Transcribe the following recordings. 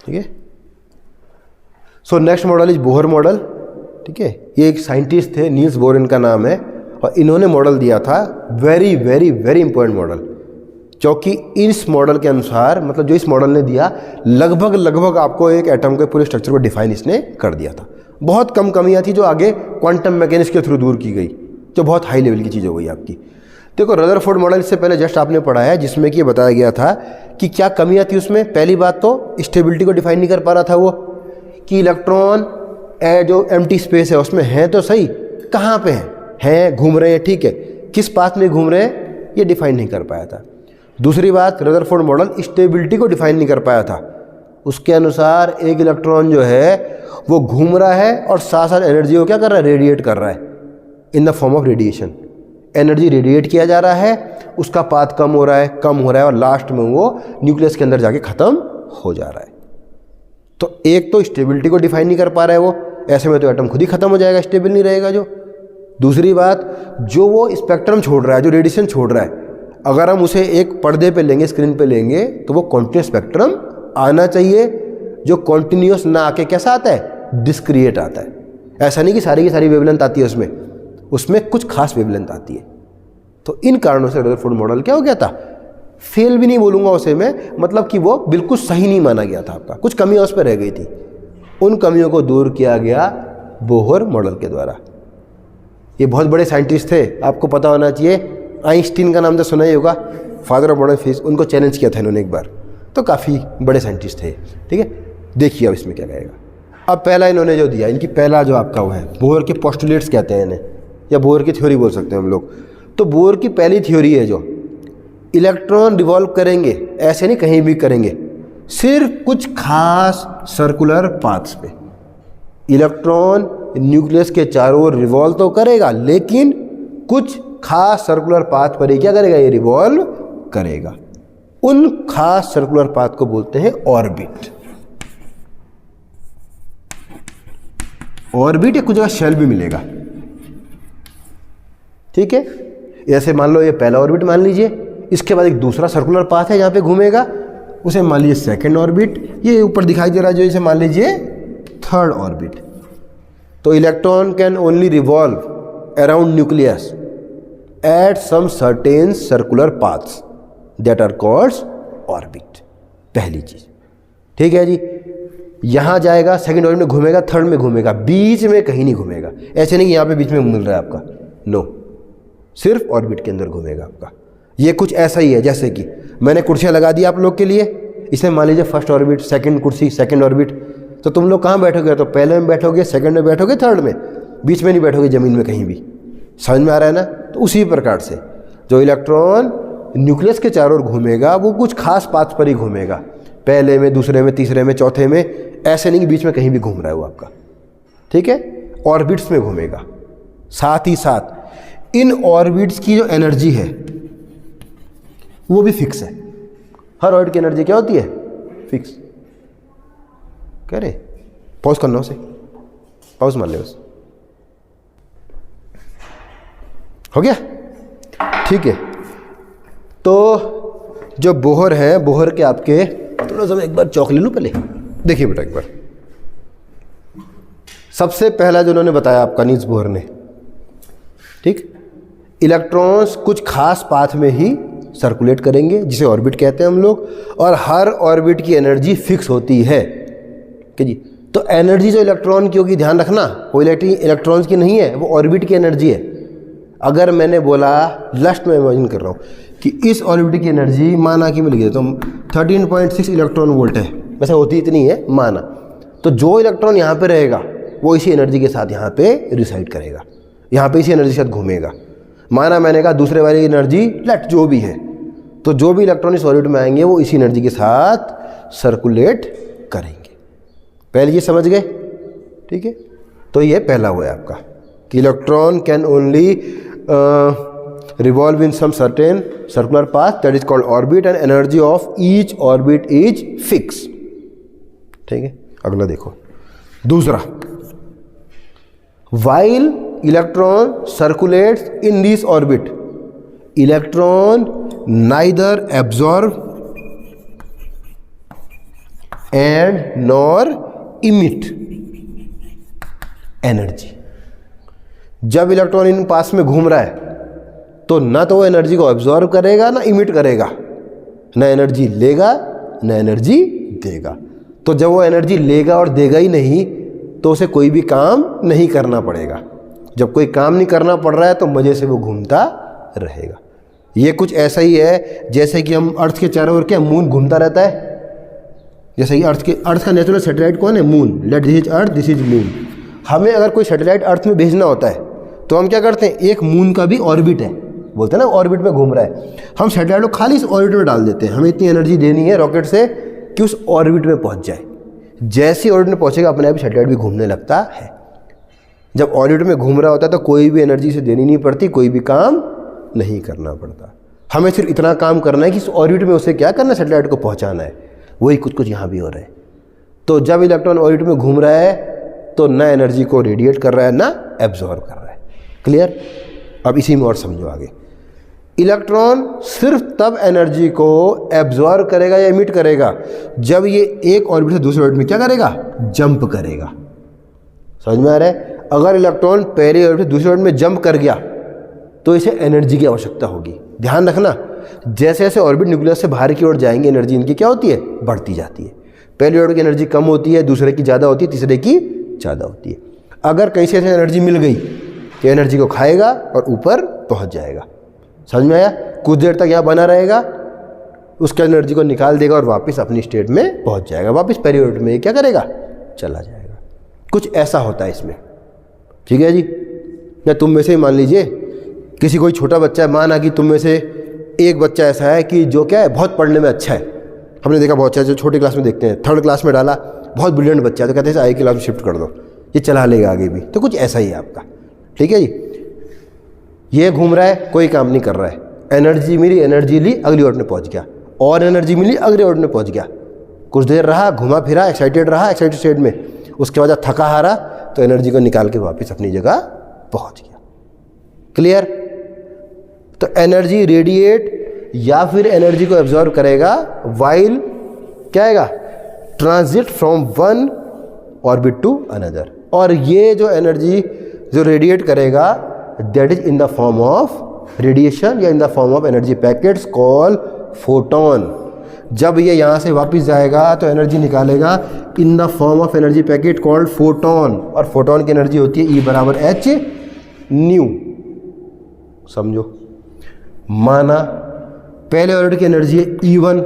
ठीक है। So next model is Bohr model. ठीक है, ये एक साइंटिस्ट थे, नील्स बोर इनका नाम है, और इन्होंने मॉडल दिया था, very very very important model, क्योंकि इस मॉडल के अनुसार, मतलब जो इस मॉडल ने दिया, लगभग आपको एक एटम के पूरे स्ट्रक्चर को डिफाइन इसने कर दिया था। बहुत कम कमियां थी जो आगे क्वांटम मैकेनिक्स के थ्रू दूर की गई, जो बहुत हाई लेवल की चीज़ हो गई आपकी। देखो रदरफोर्ड मॉडल इससे पहले जस्ट आपने पढ़ा है, जिसमें कि बताया गया था कि क्या कमियां थी उसमें। पहली बात तो स्टेबिलिटी को डिफाइन नहीं कर पा रहा था वो, कि इलेक्ट्रॉन जो एम्प्टी स्पेस है उसमें है तो सही, कहाँ पे हैं, घूम रहे हैं, ठीक है, किस पाथ में घूम रहे हैं, ये डिफाइन नहीं कर पाया था। दूसरी बात, रदरफोर्ड मॉडल स्टेबिलिटी को डिफाइन नहीं कर पाया था। उसके अनुसार एक इलेक्ट्रॉन जो है वो घूम रहा है और साथ साथ एनर्जी को क्या कर रहा है, रेडिएट कर रहा है इन the form of radiation. Energy radiate किया जा रहा है, उसका पाथ कम हो रहा है और लास्ट में वो न्यूक्लियस के अंदर जाके ख़त्म हो जा रहा है। तो एक तो स्टेबिलिटी को डिफाइन नहीं कर पा रहा है वो, ऐसे में तो एटम खुद ही खत्म हो जाएगा, स्टेबल नहीं रहेगा जो। दूसरी बात, जो वो स्पेक्ट्रम छोड़ रहा है, जो रेडिएशन छोड़ रहा है, अगर हम उसे एक पर्दे पे लेंगे, स्क्रीन पे लेंगे, तो वो कॉन्टिन्यूस स्पेक्ट्रम आना चाहिए, जो कॉन्टिन्यूस ना आके कैसा आता है, डिस्क्रिएट आता है। ऐसा नहीं कि सारी की सारी वेवलेंथ आती है उसमें कुछ खास वेवलेंथ आती है। तो इन कारणों से रदरफोर्ड मॉडल क्या हो गया था, फेल भी नहीं बोलूँगा उसे मैं, मतलब कि वो बिल्कुल सही नहीं माना गया था, आपका कुछ कमियाँ उस पर रह गई थी। उन कमियों को दूर किया गया बोहर मॉडल के द्वारा। ये बहुत बड़े साइंटिस्ट थे, आपको पता होना चाहिए। आइंस्टीन का नाम तो सुना ही होगा, फादर ऑफ मॉडर्न फिजिक्स, उनको चैलेंज किया था इन्होंने एक बार, तो काफ़ी बड़े साइंटिस्ट थे। ठीक है, देखिए अब इसमें क्या कहेगा। अब पहला इन्होंने जो दिया, इनकी पहला जो आपका वो है, बोहर के पोस्टुलेट्स कहते हैं इन्हें, या बोहर की थ्योरी बोल सकते हैं हम लोग। तो बोहर की पहली थ्योरी है जो इलेक्ट्रॉन रिवॉल्व करेंगे, ऐसे नहीं कहीं भी करेंगे, सिर्फ कुछ खास सर्कुलर पाथ्स पे। इलेक्ट्रॉन न्यूक्लियस के चारों ओर रिवॉल्व तो करेगा, लेकिन कुछ खास सर्कुलर पाथ पर ही क्या करेगा, ये रिवॉल्व करेगा। उन खास सर्कुलर पाथ को बोलते हैं ऑर्बिट। ऑर्बिट या कुछ जगह शेल भी मिलेगा। ठीक है, ऐसे मान लो ये पहला ऑर्बिट मान लीजिए, इसके बाद एक दूसरा सर्कुलर पाथ है जहां पे घूमेगा, उसे मान लीजिए सेकंड ऑर्बिट। ये ऊपर दिखाई दे रहा है जो, इसे मान लीजिए थर्ड ऑर्बिट। तो electron can only revolve around nucleus at some certain circular paths that are called orbit. पहली चीज, ठीक है जी। यहां जाएगा, सेकंड ऑर्बिट में घूमेगा, थर्ड में घूमेगा, बीच में कहीं नहीं घूमेगा। ऐसे नहीं कि यहां पे बीच में मिल रहा है आपका, नो, सिर्फ ऑर्बिट के अंदर घूमेगा आपका। ये कुछ ऐसा ही है जैसे कि मैंने कुर्सियां लगा दी आप लोग के लिए, इसमें मान लीजिए फर्स्ट ऑर्बिट, सेकंड कुर्सी, सेकंड ऑर्बिट, तो तुम लोग कहाँ बैठोगे, तो पहले में बैठोगे, सेकंड में बैठोगे, थर्ड में, बीच में नहीं बैठोगे जमीन में कहीं भी। समझ में आ रहा है ना। तो उसी प्रकार से जो इलेक्ट्रॉन न्यूक्लियस के चारों ओर घूमेगा वो कुछ खास पाथ पर ही घूमेगा, पहले में, दूसरे में, तीसरे में, चौथे में, ऐसे नहीं कि बीच में कहीं भी घूम रहा है वो आपका। ठीक है, ऑर्बिट्स में घूमेगा। साथ ही साथ इन ऑर्बिट्स की जो एनर्जी है वो भी फिक्स है। हर ऑर्बिट की एनर्जी क्या होती है, फिक्स। कह रहे पॉज करना उसे, पॉज मान ले बस, हो गया। ठीक है, तो जो बोहर है, बोहर के आपके, थोड़ा सा मैं एक बार चौक ले लूँ पहले, देखिए बेटा एक बार। सबसे पहला जो उन्होंने बताया आपका नील्स बोहर ने, ठीक, इलेक्ट्रॉन्स कुछ खास पाथ में ही सर्कुलेट करेंगे जिसे ऑर्बिट कहते हैं हम लोग, और हर ऑर्बिट की एनर्जी फिक्स होती है कि जी। तो एनर्जी जो इलेक्ट्रॉन की होगी, ध्यान रखना, वो इलेक्ट्रॉन्स की नहीं है, वो ऑर्बिट की एनर्जी है। अगर मैंने बोला, लास्ट में इमेजिन कर रहा हूँ कि इस ऑर्बिट की एनर्जी माना कि मिल गई, तो 13.6 इलेक्ट्रॉन वोल्ट है, वैसे होती इतनी है माना, तो जो इलेक्ट्रॉन यहाँ पे रहेगा वो इसी एनर्जी के साथ यहाँ पे रिसाइड करेगा, यहाँ पे इसी एनर्जी के साथ घूमेगा। माना मैंने कहा दूसरे वाली एनर्जी लेट जो भी है, तो जो भी इलेक्ट्रॉन इस ऑर्बिट में आएंगे वो इसी एनर्जी के साथ सर्कुलेट करेंगे। पहले ये समझ गए, ठीक है। तो ये पहला हुआ है आपका कि electron can only revolve in some certain circular path that is called orbit and energy of each orbit is fix. ठीक है, अगला देखो दूसरा, while electron circulates in this orbit, electron neither absorb and nor emit energy. जब electron in पास में घूम रहा है तो ना तो वो एनर्जी को एब्जॉर्व करेगा ना इमिट करेगा, ना एनर्जी लेगा ना एनर्जी देगा। तो जब वो एनर्जी लेगा और देगा ही नहीं तो उसे कोई भी काम नहीं करना पड़ेगा। जब कोई काम नहीं करना पड़ रहा है तो मज़े से वो घूमता रहेगा। ये कुछ ऐसा ही है जैसे कि हम अर्थ के चारों ओर क्या मून घूमता रहता है। जैसे कि अर्थ का नेचुरल सैटेलाइट कौन है? Moon. Let this is earth, this is moon. हमें अगर कोई सैटेलाइट अर्थ में भेजना होता है तो हम क्या करते हैं, एक मून का भी ऑर्बिट है, बोलते हैं ना ऑर्बिट में घूम रहा है, हम सैटेलाइट को खाली इस ऑर्बिट में डाल देते हैं। हमें इतनी एनर्जी देनी है रॉकेट से कि उस ऑर्बिट में पहुंच जाए। जैसे ही ऑर्बिट में पहुंचेगा अपने आप ही सैटेलाइट भी घूमने लगता है। जब ऑर्बिट में घूम रहा होता है तो कोई भी एनर्जी से देनी नहीं पड़ती, कोई भी काम नहीं करना पड़ता। हमें सिर्फ इतना काम करना है कि इस ऑर्बिट में उसे क्या करना है, सैटेलाइट को पहुंचाना है। वही कुछ यहाँ भी हो रहा है। तो जब इलेक्ट्रॉन ऑर्बिट में घूम रहा है तो ना एनर्जी को रेडिएट कर रहा है ना एब्जॉर्ब कर रहा है। क्लियर? अब इसी में और समझो आगे। इलेक्ट्रॉन सिर्फ तब एनर्जी को एब्जॉर्ब करेगा या इमिट करेगा जब ये एक ऑर्बिट से दूसरे ऑर्बिट में क्या करेगा, जंप करेगा। समझ में आ रहा है? अगर इलेक्ट्रॉन पहले ऑर्बिट से दूसरे ऑर्बिट में जंप कर गया तो इसे एनर्जी की आवश्यकता होगी। ध्यान रखना, जैसे जैसे ऑर्बिट न्यूक्लियस से बाहर की ओर जाएंगे एनर्जी इनकी क्या होती है, बढ़ती जाती है। पहले ऑर्बिट की एनर्जी कम होती है, दूसरे की ज़्यादा होती है, तीसरे की ज़्यादा होती है। अगर कहीं से एनर्जी मिल गई तो एनर्जी को खाएगा और ऊपर पहुंच जाएगा। समझ में आया? कुछ देर तक यहाँ बना रहेगा, उसके एनर्जी को निकाल देगा और वापस अपनी स्टेट में पहुंच जाएगा। वापस पहले ऑर्बिट में क्या करेगा, चला जाएगा। कुछ ऐसा होता है इसमें। ठीक है जी? या तुम में से ही मान लीजिए किसी कोई छोटा बच्चा है, माना कि तुम में से एक बच्चा ऐसा है कि जो क्या है बहुत पढ़ने में अच्छा है। हमने देखा बहुत अच्छा, जो छोटी क्लास में देखते हैं, थर्ड क्लास में डाला, बहुत ब्रिलियंट बच्चा है तो कहते हैं आई क्लास में शिफ्ट कर दो, ये चला लेगा आगे भी। तो कुछ ऐसा ही है आपका। ठीक है जी? ये घूम रहा है, कोई काम नहीं कर रहा है, एनर्जी मिली, एनर्जी ली, अगली ऑर्बिट में पहुंच गया, और एनर्जी मिली, अगले ऑर्बिट में पहुंच गया। कुछ देर रहा, घुमा फिरा, एक्साइटेड रहा, एक्साइटेड स्टेट में, उसके बाद थका हारा तो एनर्जी को निकाल के वापस अपनी जगह पहुंच गया। क्लियर? तो एनर्जी रेडिएट या फिर एनर्जी को एब्जॉर्ब करेगा वाइल क्या आएगा, transit from one orbit to another. और ये जो एनर्जी जो रेडिएट करेगा that is in the form of radiation या in the form of energy packets call photon. जब ये यहाँ से वापस जाएगा तो एनर्जी निकालेगा in the form of energy packet called photon. और फोटोन की एनर्जी होती है E बराबर H न्यू। समझो, माना पहले ऑर्बिट की एनर्जी है E1,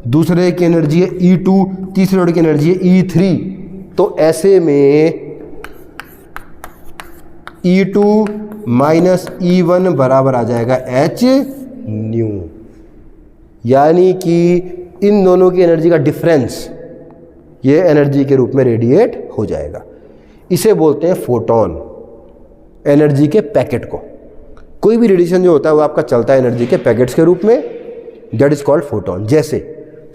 दूसरे की एनर्जी है E2, तीसरे ऑर्बिट की एनर्जी है E3। तो ऐसे में E2 माइनस E1 बराबर आ जाएगा H न्यू। यानी कि इन दोनों की एनर्जी का डिफरेंस ये एनर्जी के रूप में रेडिएट हो जाएगा। इसे बोलते हैं फोटोन, एनर्जी के पैकेट को। कोई भी रेडिएशन जो होता है वो आपका चलता है एनर्जी के पैकेट्स के रूप में, दैट इज कॉल्ड फोटोन। जैसे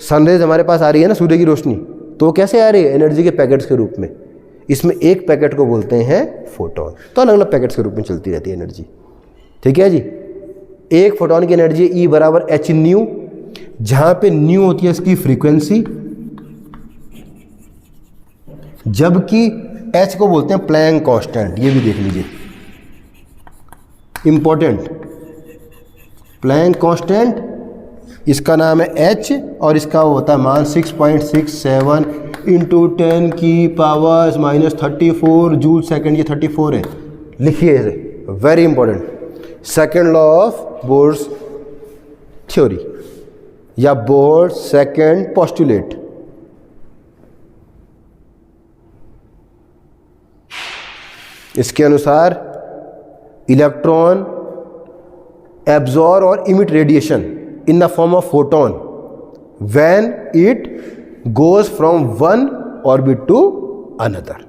सनरेज हमारे पास आ रही है ना, सूर्य की रोशनी, तो वो कैसे आ रही है, एनर्जी के पैकेट्स के रूप में। इसमें एक पैकेट को बोलते हैं फोटोन। तो अलग अलग पैकेट्स के रूप में चलती रहती है एनर्जी। ठीक है जी? एक फोटोन की एनर्जी E बराबर H न्यू, जहां पे न्यू होती है इसकी फ्रीक्वेंसी, जबकि H को बोलते हैं प्लैंक कांस्टेंट। ये भी देख लीजिए, इंपॉर्टेंट। प्लैंक कांस्टेंट इसका नाम है H और इसका होता है मान 6.67 इंटू 10 की पावर माइनस 34 जूल सेकेंड। ये 34 है, लिखिए इसे, very important. Second law of Bohr's theory या बोर सेकेंड पोस्टुलेट। इसके अनुसार इलेक्ट्रॉन एब्जॉर्ब और emit radiation in the form of photon when it goes from one orbit to another.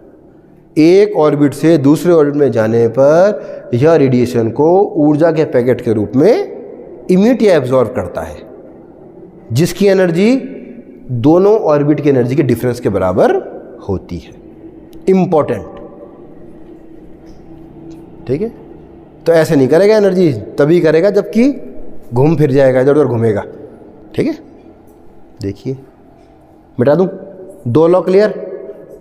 एक orbit से दूसरे ऑर्बिट में जाने पर यह रेडिएशन को ऊर्जा के पैकेट के रूप में इमिट या एब्जॉर्ब करता है, जिसकी एनर्जी दोनों ऑर्बिट की एनर्जी के डिफरेंस के बराबर होती है। इंपॉर्टेंट। ठीक है? तो ऐसे नहीं करेगा एनर्जी, तभी करेगा जबकि घूम फिर जाएगा, इधर उधर घूमेगा। ठीक है? देखिए, मिटा दूं। दो लॉ क्लियर,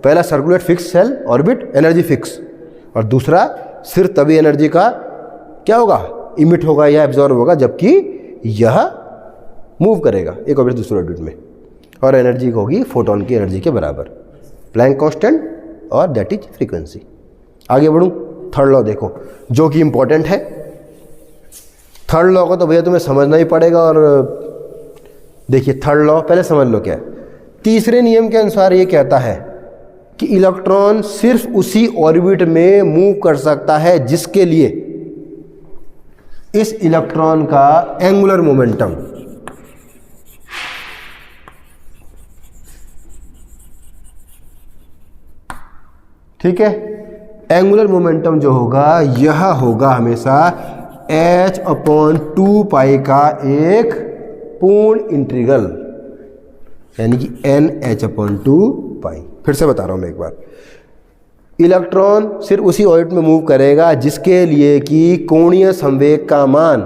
पहला circulate fix cell orbit energy fix, और दूसरा सिर्फ तभी एनर्जी का क्या होगा, इमिट होगा या एब्जॉर्ब होगा जबकि यह मूव करेगा एक ऑर्बिट दूसरे ऑर्बिट में, और एनर्जी होगी फोटोन की एनर्जी के बराबर, प्लैंक कांस्टेंट और दैट इज फ्रीक्वेंसी। आगे बढ़ूं, थर्ड लॉ देखो जो कि इंपॉर्टेंट है। थर्ड लॉ को तो भैया तुम्हें समझना ही पड़ेगा, और देखिए थर्ड लॉ पहले समझ लो क्या है। तीसरे नियम के अनुसार ये कहता है कि इलेक्ट्रॉन सिर्फ उसी ऑर्बिट में मूव कर सकता है जिसके लिए इस इलेक्ट्रॉन का एंगुलर मोमेंटम ठीक है, एंगुलर मोमेंटम जो होगा यह होगा हमेशा h/2π का एक पूर्ण इंटीग्रल, यानी कि NH/2π। फिर से बता रहा हूं मैं एक बार, इलेक्ट्रॉन सिर्फ उसी ऑर्बिट में मूव करेगा जिसके लिए कि कोणीय संवेग का मान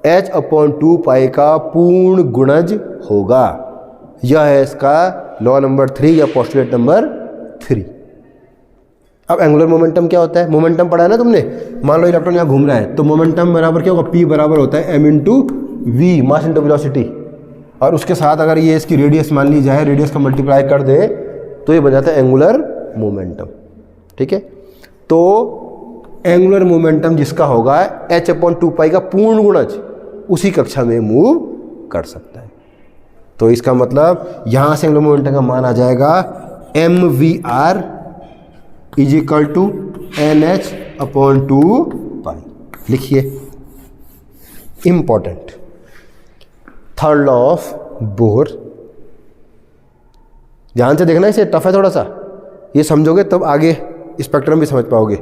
h/2π का पूर्ण गुणज होगा। यह है इसका लॉ नंबर 3 या पोस्टुलेट नंबर 3। अब एंगुलर मोमेंटम क्या होता है, मोमेंटम पढ़ा है ना तुमने। मान लो इलेक्ट्रॉन यहाँ घूम रहा है तो मोमेंटम बराबर क्या होगा, P बराबर होता है m into v, mass into velocity, और उसके साथ अगर ये इसकी रेडियस मान ली जाए, रेडियस का मल्टीप्लाई कर दे तो ये बन जाता है एंगुलर मोमेंटम। ठीक है, तो एंगुलर मोमेंटम जिसका होगा h/2π का पूर्ण गुणज उसी कक्षा में मूव कर सकता है। तो इसका मतलब यहां से एंगुलर मोमेंटम का मान आ जाएगा mvr is equal to NH/2π। लिखिए, important third law of Bohr. ध्यान से देखना, इसे टफ है थोड़ा सा, ये समझोगे तब आगे स्पेक्ट्रम भी समझ पाओगे।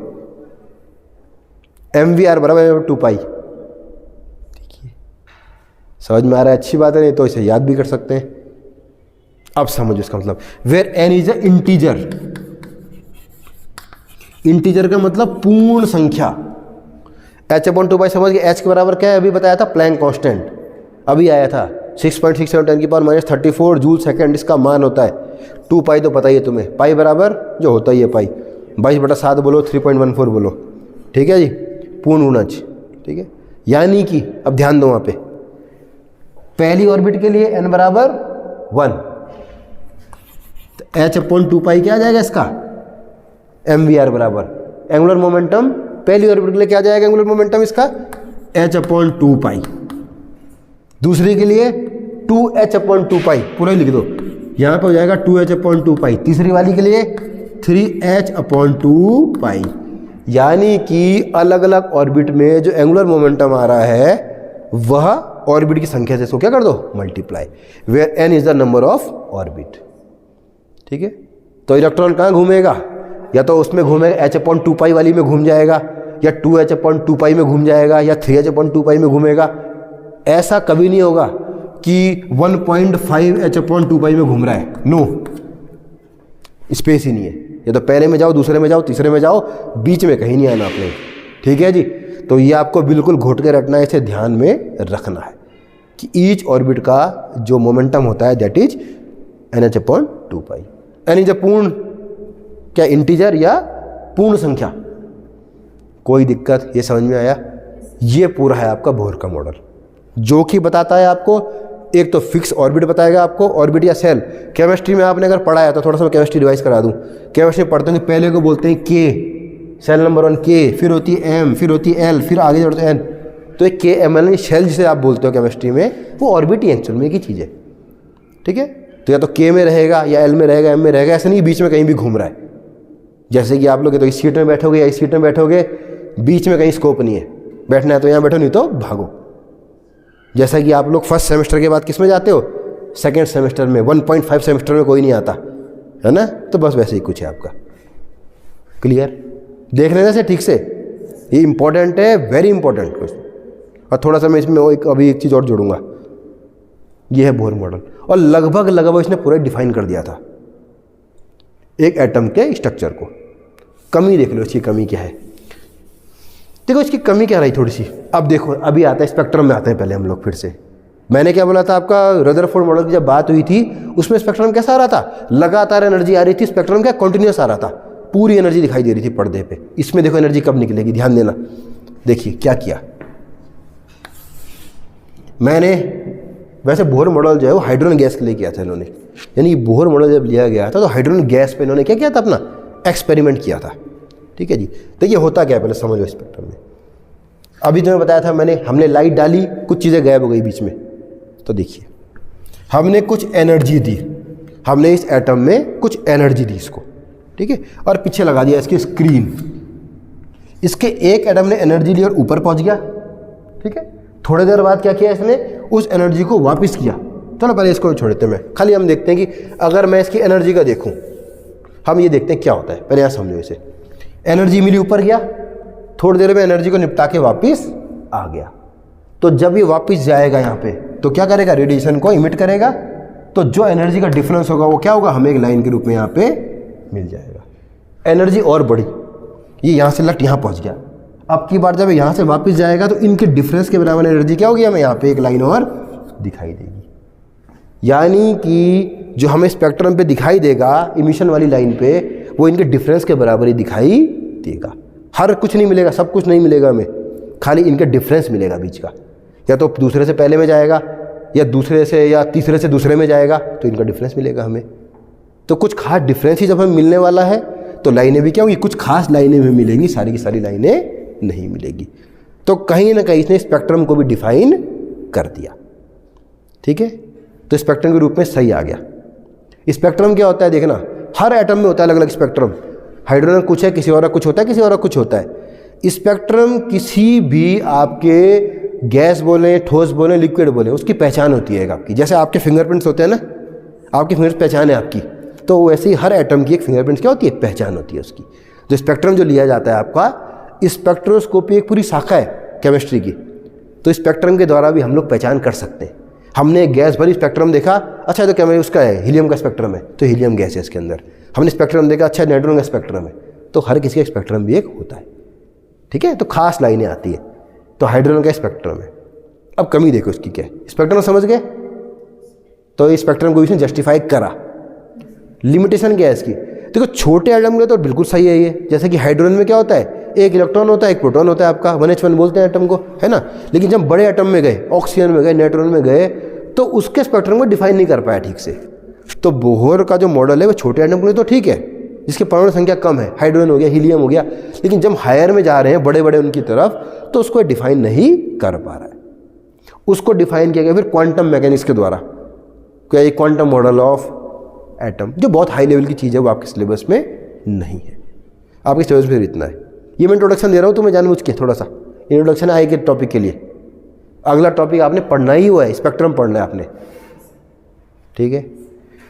mvr बराबर 2π। देखिए समझ में आ रहा है, अच्छी बात है, नहीं तो इसे याद भी कर सकते हैं। अब समझो इसका मतलब, where n is a integer. Integer का मतलब पूर्ण संख्या। h/2π समझ गए, h के बराबर क्या है, अभी बताया था प्लैंक कांस्टेंट, अभी आया था 6.67 10⁻34 जूल सेकंड इसका मान होता है। 2π तो पता ही है तुम्हें, पाई बराबर जो होता ही है पाई, 22/7 बोलो, 3.14 बोलो। ठीक है जी, पूर्ण गुणज। ठीक है, यानी कि अब ध्यान दो वहाँ पे, पहली ऑर्बिट के लिए n बराबर 1, तो h/2π क्या आ जाएगा इसका, mvr बराबर एंगुलर मोमेंटम, पहली ऑर्बिट के लिए क्या आ जाएगा एंगुलर मोमेंटम इसका h/2π। दूसरी के लिए 2h/2π, पूरा ही लिख दो, यहाँ पर हो जाएगा 2h/2π। तीसरी वाली के लिए 3h/2π। यानी कि अलग अलग ऑर्बिट में जो एंगुलर मोमेंटम आ रहा है वह ऑर्बिट की संख्या से इसको क्या कर दो, multiply, where n is the number of orbit. ठीक है, तो इलेक्ट्रॉन कहाँ घूमेगा, या तो उसमें घूमेगा h/2π वाली में घूम जाएगा, या 2h/2π में घूम जाएगा, या 3h/2π में घूमेगा। ऐसा कभी नहीं होगा कि 1.5h/2π में घूम रहा है, नो, स्पेस ही नहीं है। या तो पहले में जाओ, दूसरे में जाओ, तीसरे में जाओ, बीच में कहीं नहीं आना आपने। ठीक है जी, तो ये आपको बिल्कुल घोट के रखना है, इसे ध्यान में रखना है कि ईच ऑर्बिट का जो मोमेंटम होता है दैट इज NH/2π। यानी जब पूर्ण क्या इंटीजर या पूर्ण संख्या, कोई दिक्कत, ये समझ में आया। ये पूरा है आपका बोर का मॉडल, जो कि बताता है आपको, एक तो फिक्स ऑर्बिट बताएगा आपको, ऑर्बिट या सेल। केमिस्ट्री में आपने अगर पढ़ा है तो थोड़ा सा मैं केमिस्ट्री रिवाइज करा दूं। केमिस्ट्री पढ़ते हैं पहले को बोलते हैं के, सेल नंबर 1 के, फिर होती है एम, फिर होती है एल, फिर आगे जोड़ते हैं एन। तो एक के एम एल सेल जिसे आप बोलते हो केमिस्ट्री में, वो ऑर्बिट ही एक्चुअल में की चीज़ है। ठीक है, तो या तो के में रहेगा या एल में रहेगा, एम में रहेगा, ऐसा नहीं बीच में कहीं भी घूम रहा है। जैसे कि आप लोग तो इस सीट में बैठोगे या इस सीट में बैठोगे, बीच में कहीं स्कोप नहीं है, बैठना है तो यहाँ बैठो, नहीं तो भागो। जैसा कि आप लोग फर्स्ट सेमेस्टर के बाद किस में जाते हो, सेकेंड सेमेस्टर में, 1.5 सेमेस्टर में कोई नहीं आता है ना, तो बस वैसे ही कुछ है आपका। क्लियर, देख लेने से ठीक से, ये इंपॉर्टेंट है, वेरी इंपॉर्टेंट क्वेश्चन। और थोड़ा सा मैं इसमें अभी एक चीज़ और जोड़ूंगा, ये है बोर मॉडल, और लगभग इसने पूरा डिफाइन कर दिया था एक एटम के स्ट्रक्चर को। कमी देख लो, इसकी कमी क्या है, देखो इसकी कमी क्या रही थोड़ी सी। अब देखो, अभी आता है स्पेक्ट्रम में आते हैं पहले हम लोग फिर से। मैंने क्या बोला था आपका, रदरफोर्ड मॉडल की जब बात हुई थी उसमें स्पेक्ट्रम कैसा आ रहा था, लगातार एनर्जी आ रही थी, स्पेक्ट्रम क्या कॉन्टिन्यूस आ रहा था, पूरी एनर्जी दिखाई दे रही थी पर्दे पे। इसमें देखो एनर्जी कब निकलेगी, ध्यान देना। देखिए क्या किया मैंने, वैसे बोहर मॉडल जो है वो हाइड्रोजन गैस के लिए किया था इन्होंने, यानी बोहर मॉडल जब लिया गया था तो हाइड्रोजन गैस पे इन्होंने क्या किया था, अपना एक्सपेरिमेंट किया था। ठीक है जी। देखिए होता क्या है पहले समझ लो स्पेक्ट्रम में। अभी जो मैं बताया था मैंने, हमने लाइट डाली, कुछ चीज़ें गायब हो गई बीच में। तो देखिए हमने कुछ एनर्जी दी, हमने इस एटम में कुछ एनर्जी दी इसको, ठीक है, और पीछे लगा दिया इसकी स्क्रीन। इसके एक एटम ने एनर्जी ली और ऊपर पहुंच गया, ठीक है। थोड़ी देर बाद क्या किया इसने, उस एनर्जी को वापस किया। चलो पहले इसको छोड़ देते हैं, मैं खाली हम देखते हैं कि अगर मैं इसकी एनर्जी का देखूं, हम ये देखते हैं क्या होता है। पहले यहाँ समझो इसे, एनर्जी मिली, ऊपर गया, थोड़ी देर में एनर्जी को निपटा के वापस आ गया। तो जब ये वापस जाएगा यहाँ पे तो क्या करेगा, रेडिएशन को इमिट करेगा। तो जो एनर्जी का डिफरेंस होगा वो क्या होगा, हमें एक लाइन के रूप में यहाँ पे मिल जाएगा। एनर्जी और बढ़ी, ये यहाँ से लट यहाँ पहुँच गया। अब की बार जब यहाँ से वापस जाएगा तो इनके डिफरेंस के बराबर एनर्जी क्या होगी, हमें यहाँ पे एक लाइन और दिखाई देगी। यानी कि जो हमें स्पेक्ट्रम पे दिखाई देगा इमिशन वाली लाइन पे, वो इनके डिफरेंस के बराबर ही दिखाई देगा। हर कुछ नहीं मिलेगा, सब कुछ नहीं मिलेगा हमें, खाली इनके डिफरेंस मिलेगा बीच का। या तो दूसरे से पहले में जाएगा, या दूसरे से या तीसरे से दूसरे में जाएगा, तो इनका डिफरेंस मिलेगा हमें। तो कुछ खास डिफरेंस ही जब हमें मिलने वाला है तो लाइनें भी क्या होंगी, कुछ खास लाइनें भी मिलेंगी, सारी की सारी लाइनें नहीं मिलेगी। तो कहीं ना कहीं इसने स्पेक्ट्रम को भी डिफाइन कर दिया, ठीक है। तो स्पेक्ट्रम के रूप में सही आ गया। स्पेक्ट्रम क्या होता है, देखना हर एटम में होता है अलग अलग स्पेक्ट्रम। हाइड्रोजन कुछ है, किसी और का कुछ होता है, किसी और का कुछ होता है। स्पेक्ट्रम किसी भी आपके गैस बोले, ठोस बोले, लिक्विड बोले, उसकी पहचान होती है आपकी। जैसे आपके फिंगरप्रिंट्स होते हैं ना, आपकी फिंगर्स पहचान है आपकी, तो वैसे ही हर एटम की एक फिंगरप्रिंट्स क्या होती है, पहचान होती है उसकी। जो स्पेक्ट्रम जो लिया जाता है आपका, स्पेक्ट्रोस्कोपी एक पूरी शाखा है केमिस्ट्री की। तो स्पेक्ट्रम के द्वारा भी हम लोग पहचान कर सकते हैं। हमने गैस भरी स्पेक्ट्रम देखा, अच्छा तो क्या उसका है, हीलियम का स्पेक्ट्रम है, तो हीलियम गैस है इसके अंदर। हमने स्पेक्ट्रम देखा, अच्छा नाइट्रोजन का स्पेक्ट्रम है, तो हर किसी का स्पेक्ट्रम भी एक होता है, ठीक है। तो खास लाइनें आती है। तो हाइड्रोजन का स्पेक्ट्रम है। अब कमी देखो इसकी क्या है, स्पेक्ट्रम समझ गए, तो इस स्पेक्ट्रम को इसने जस्टिफाई करा। लिमिटेशन क्या है इसकी, देखो छोटे एटम के तो बिल्कुल सही है ये। जैसे कि हाइड्रोजन में क्या होता है, एक इलेक्ट्रॉन होता है, एक प्रोटॉन होता है आपका, 1h1 बोलते हैं एटम को, है ना। लेकिन जब बड़े एटम में गए, ऑक्सीजन में गए, नाइट्रोजन में गए, तो उसके स्पेक्ट्रम को डिफाइन नहीं कर पाया ठीक से। तो बोहर का जो मॉडल है वो छोटे एटम के लिए तो ठीक है, जिसकी परमाणु संख्या कम है, हाइड्रोजन हो गया, हीलियम हो गया। लेकिन जब हायर में जा रहे हैं, बड़े बड़े उनकी तरफ, तो उसको डिफाइन नहीं कर पा रहा है। उसको डिफाइन किया गया फिर क्वांटम मैकेनिक्स के द्वारा, क्या ये क्वांटम मॉडल ऑफ एटम, जो बहुत हाई लेवल की चीज़ है, वो आपके सिलेबस में नहीं है। आपके सिलेबस में इतना है। ये मैं इंट्रोडक्शन दे रहा हूँ तुम्हें जानबूझ के, थोड़ा सा इंट्रोडक्शन है के टॉपिक के लिए। अगला टॉपिक आपने पढ़ना ही हुआ है, स्पेक्ट्रम पढ़ना है आपने, ठीक है।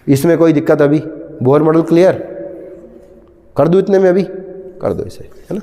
इसमें कोई दिक्कत अभी, बोहर मॉडल क्लियर कर दूँ इतने में, अभी कर दो इसे, है ना।